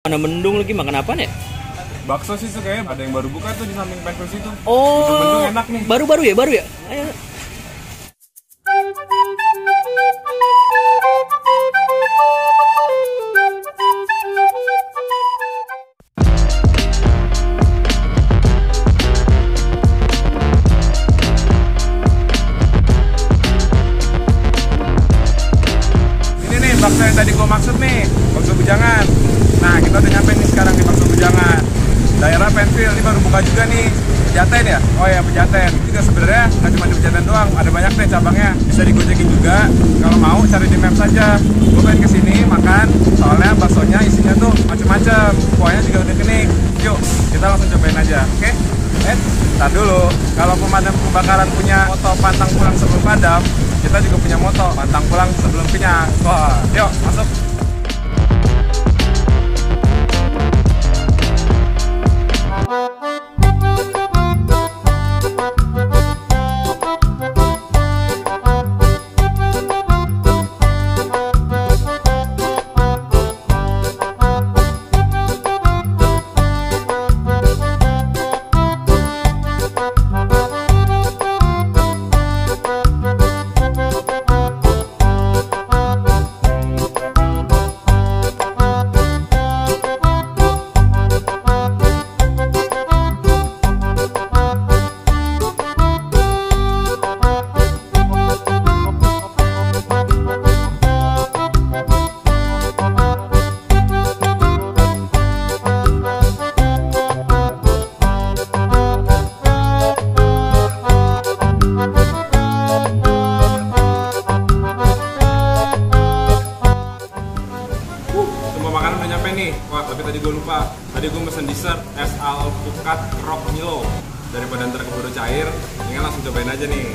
Mana mendung lagi, makan apa nih? Bakso sih tuh kayaknya ada yang baru buka tuh di samping Petrus itu. Oh, Mendung enak nih. Baru ya? Ayo. Ini nih bakso yang tadi gua maksud nih, bakso Bujangan. Nah, kita udah nyampe nih sekarang di bakso Bujangan. Daerah Penfield, ini baru buka juga nih. Pejaten ya? Oh ya, Pejaten. Ini juga sebenarnya nggak cuma di Pejaten doang, ada banyak deh cabangnya. Bisa digojekin juga. Kalau mau cari di map saja. Gue pengen kesini makan, soalnya baksonya isinya tuh macem-macem. Kuahnya juga udah kening. Yuk, kita langsung cobain aja, oke? Ntar dulu. Kalau pemadam kebakaran punya moto pantang pulang sebelum padam, kita juga punya moto pantang pulang sebelum kenyang. Wah, yuk masuk. Semua makanan udah nyampe nih. Wah, tapi tadi gue lupa. Tadi gue mesen dessert es alpukat rock Milo. Daripada ntar keburu cair, ini kan langsung cobain aja nih.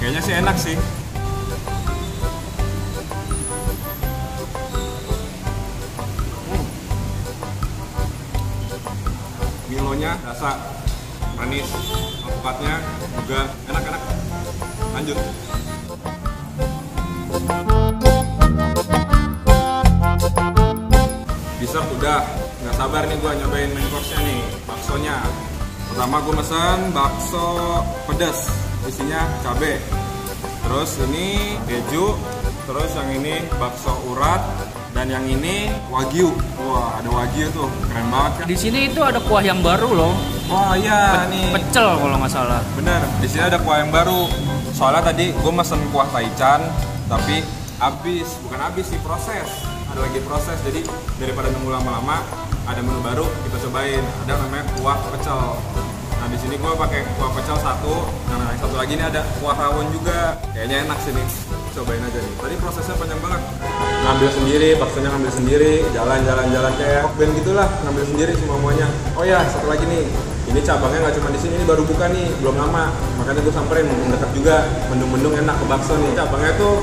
Kayaknya sih enak sih. Milonya rasa manis, alpukatnya juga enak-enak. Lanjut. Dessert udah, nggak sabar nih gue nyobain main course-nya nih, baksonya. Pertama gue mesen bakso pedas, isinya cabe. Terus ini keju, terus yang ini bakso urat, dan yang ini wagyu. Wah, ada wagyu tuh, keren banget kan? Di sini itu ada kuah yang baru loh. Wah iya nih. Pecel kalau nggak salah. Bener, di sini ada kuah yang baru. Soalnya tadi gue mesen kuah taichan, tapi bukan habis sih, proses. Ada lagi proses, jadi daripada nunggu lama-lama, ada menu baru kita cobain. Ada namanya kuah pecel. Nah di sini gue pakai kuah pecel satu, nah yang satu lagi ini ada kuah rawon juga. Kayaknya enak sih nih, cobain aja nih. Tadi prosesnya panjang banget. Ngambil sendiri, baksonya ngambil sendiri, jalan kayak band gitulah, ngambil sendiri semuanya. Oh ya, satu lagi nih. Ini cabangnya nggak cuma di sini, ini baru buka nih, belum lama. Makanya gue samperin, mendekat juga, mendung-mendung enak ke bakso nih. Cabangnya tuh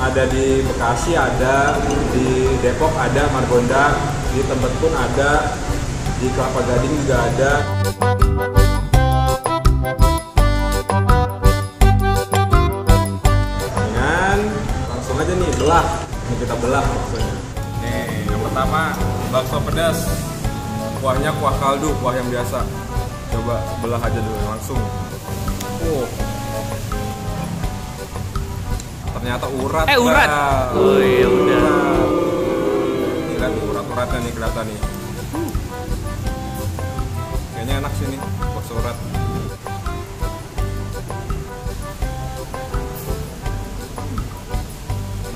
ada di Bekasi, ada di Depok, ada Margonda, di Tebet pun ada, di Kelapa Gading juga ada. Dengan langsung aja nih belah, ini kita belah baksonya. Nih yang pertama bakso pedas, kuahnya kuah kaldu, kuah yang biasa. Coba belah aja dulu langsung. Ternyata urat. Urat. Oh iya udah. Ini lihat nih urat-uratnya nih kelihatan nih. Kayaknya enak sih nih bakso urat.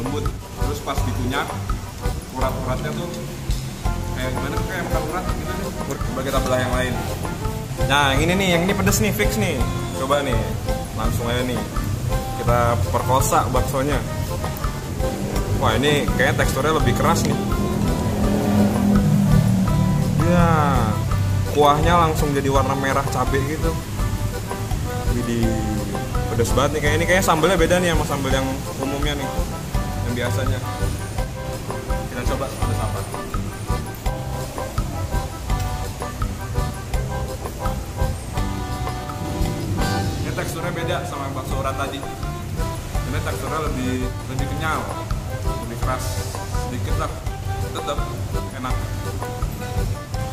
Lembut. Terus pas dikunyak, urat-uratnya tuh kayak gimana? Kayak makan urat gitu nih. Coba kita belah yang lain. Nah yang ini pedes nih, fix nih. Coba nih, langsung aja nih. Kita perkosa baksonya. Wah ini kayaknya teksturnya lebih keras nih. Ya, kuahnya langsung jadi warna merah cabai gitu. Widih, pedes banget nih kayak ini. Kayaknya sambelnya beda nih sama sambel yang umumnya nih, yang biasanya. Kita coba pedes apa? Ini teksturnya beda sama bakso urat tadi. Ini teksturnya lebih kenyal, lebih keras sedikit lah. tetap enak.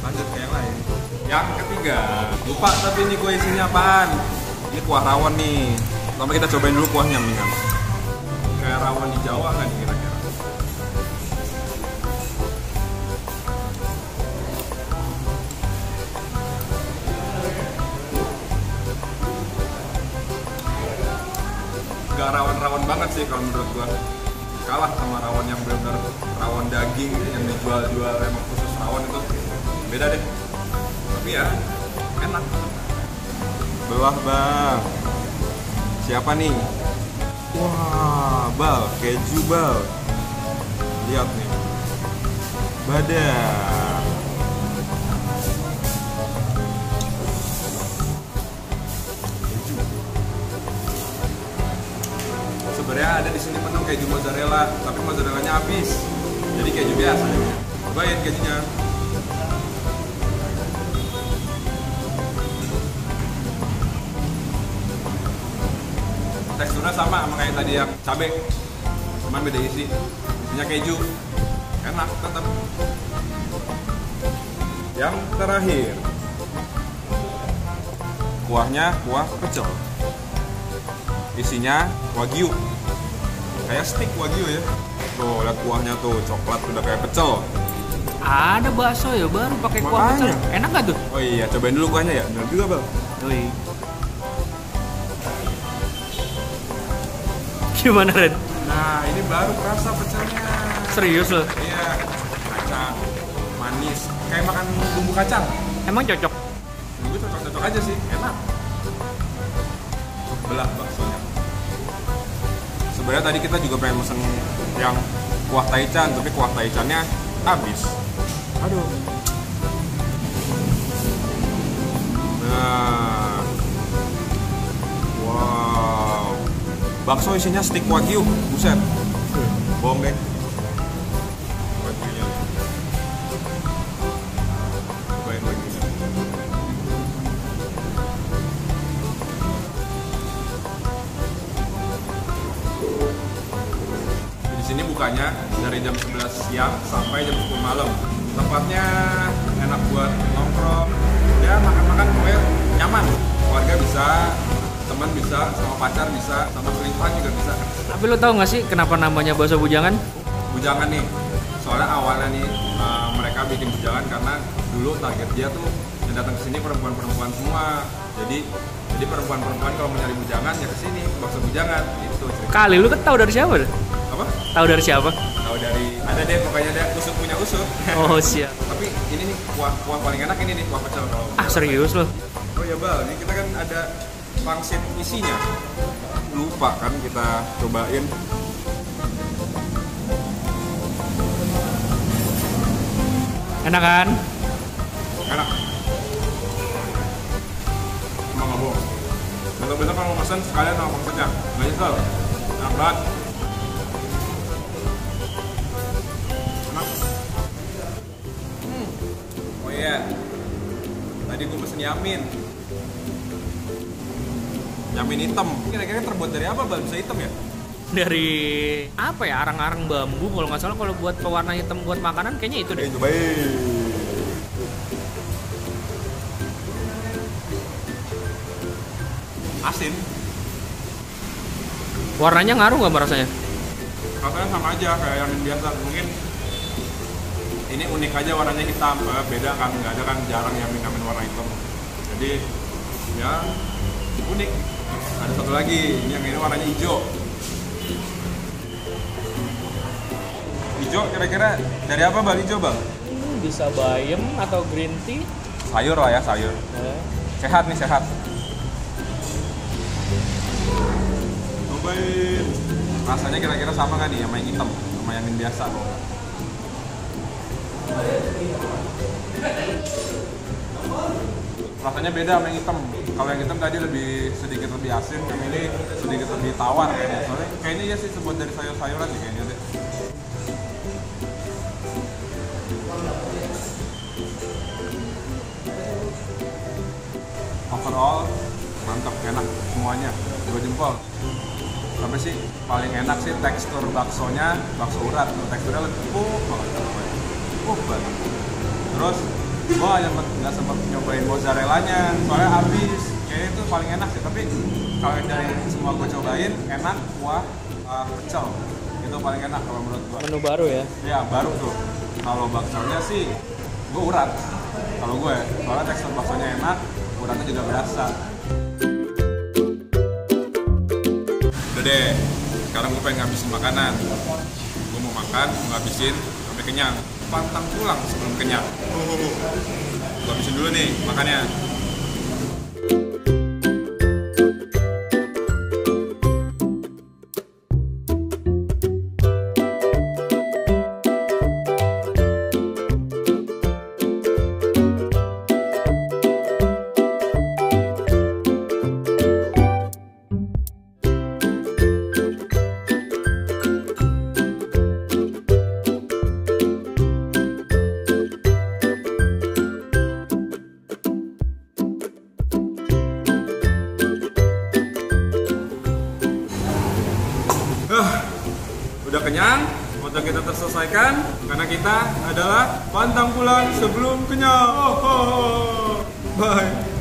Lanjut ke yang lain. Yang ketiga, lupa tapi ini kuah isinya apaan? Ini kuah rawon nih. Pertama kita cobain dulu kuahnya nih kan. Kayak rawon di Jawa kan kira-kira. Gak rawon-rawon banget sih kalau menurut gua. Kalah sama rawon yang benar-benar rawon daging yang dijual-jual emang khusus rawon itu. Beda deh. Tapi ya enak. Belah bang. Siapa nih? Wah, bal, keju bal. Lihat nih. Badan. Keju. Sebenarnya ada di sini menu keju mozzarella, tapi mozzarellanya habis. Jadi keju biasa. Cobain kejunya. Teksturnya sama kayak tadi yang cabai, cuman beda isi. Isinya keju, enak tetap. Yang terakhir, kuahnya kuah pecel. Isinya wagyu, kayak steak wagyu ya. Tuh lihat kuahnya tuh, coklat udah kayak pecel. Ada bakso ya baru pakai kuah pecel. Enak nggak tuh? Oh iya, cobain dulu kuahnya ya. Bener juga bang. Oi. Gimana Ren? Nah ini baru kerasa pecelnya. Serius loh? Iya, kacang manis, kayak makan bumbu kacang. Emang cocok? Gue cocok-cocok aja sih, enak. Belah baksonya. Sebenarnya tadi kita juga pengen pesen yang kuah taichan, tapi kuah taichannya habis. Aduh. Nah, wow. Bakso isinya steak wagyu, buset. Bohong deh. Wagyunya. Cobain wagyunya. Di sini bukanya dari jam 11 siang sampai jam 10 malam. Tempatnya enak buat nongkrong, ya makan-makan pokoknya nyaman. Keluarga bisa, teman bisa, sama pacar bisa, sama selingkuhan juga bisa. Tapi lo tau gak sih kenapa namanya bakso bujangan? Bujangan nih, soalnya awalnya nih mereka bikin bujangan karena dulu target dia tuh yang datang ke sini perempuan-perempuan semua. Jadi perempuan-perempuan kalau mau nyari bujangan ya ke sini, bakso bujangan itu. Kali lu kan tahu dari siapa? Apa? Tahu dari siapa? Tahu dari ada deh pokoknya ada usut punya usut. Oh siap. Tapi ini nih kuah paling enak ini nih kuah pecel kalau. Ah serius lo? Oh ya bal, ini kita kan ada pangsit isinya. Lupa kan kita cobain. Enak kan? Enak. Emang nggak bohong. Bener-bener kalau mau pesen sekalian sama pangsitnya. Nggak nyesel. Enak banget. Enak. Oh iya. Tadi gue pesen yamin. Yamin hitam. Kira-kira terbuat dari apa bal? Bisa hitam ya? Dari apa ya, arang-arang bambu kalau nggak salah. Kalau buat pewarna hitam buat makanan kayaknya itu deh. Cobain. Asin. Warnanya ngaruh nggak rasanya? Rasanya sama aja kayak yang biasa. Mungkin ini unik aja warnanya hitam. Beda kan, nggak ada kan jarang yamin warna hitam. Jadi ya unik. Ada satu lagi, yang ini warnanya hijau. Hijau kira-kira dari apa bang hijau bang? Bisa bayam atau green tea. Sayur lah ya, sayur. Sehat nih, sehat. Cobain. Rasanya kira-kira sama kan nih sama yang hitam, sama yang biasa. Rasanya beda sama yang hitam. Kalau yang hitam tadi sedikit lebih asin, yang ini sedikit lebih tawar kayaknya. Soalnya kayaknya ya sih terbuat dari sayur-sayuran nih kayaknya deh. Overall mantap, enak semuanya, 2 jempol. Tapi sih paling enak sih tekstur baksonya, bakso urat. Teksturnya lebih empuk banget. cepet. Terus gue nggak sempat nyobain mozzarellanya, soalnya habis. Kayaknya itu paling enak sih, tapi kalau dari semua gue cobain enak kuah pecel. Itu paling enak kalau menurut gue. Menu baru ya? Ya baru tuh. Kalau baksonya sih gue urat. Kalau gue, soalnya tekstur baksonya enak, uratnya juga berasa. Udah deh, sekarang gue pengen ngabisin makanan. Gue mau makan, gue habisin sampai kenyang. Pantang pulang sebelum kenyang. Gue habisin dulu nih makannya. Udah kenyang, foto kita terselesaikan karena kita adalah pantang pulang sebelum kenyang. Bye.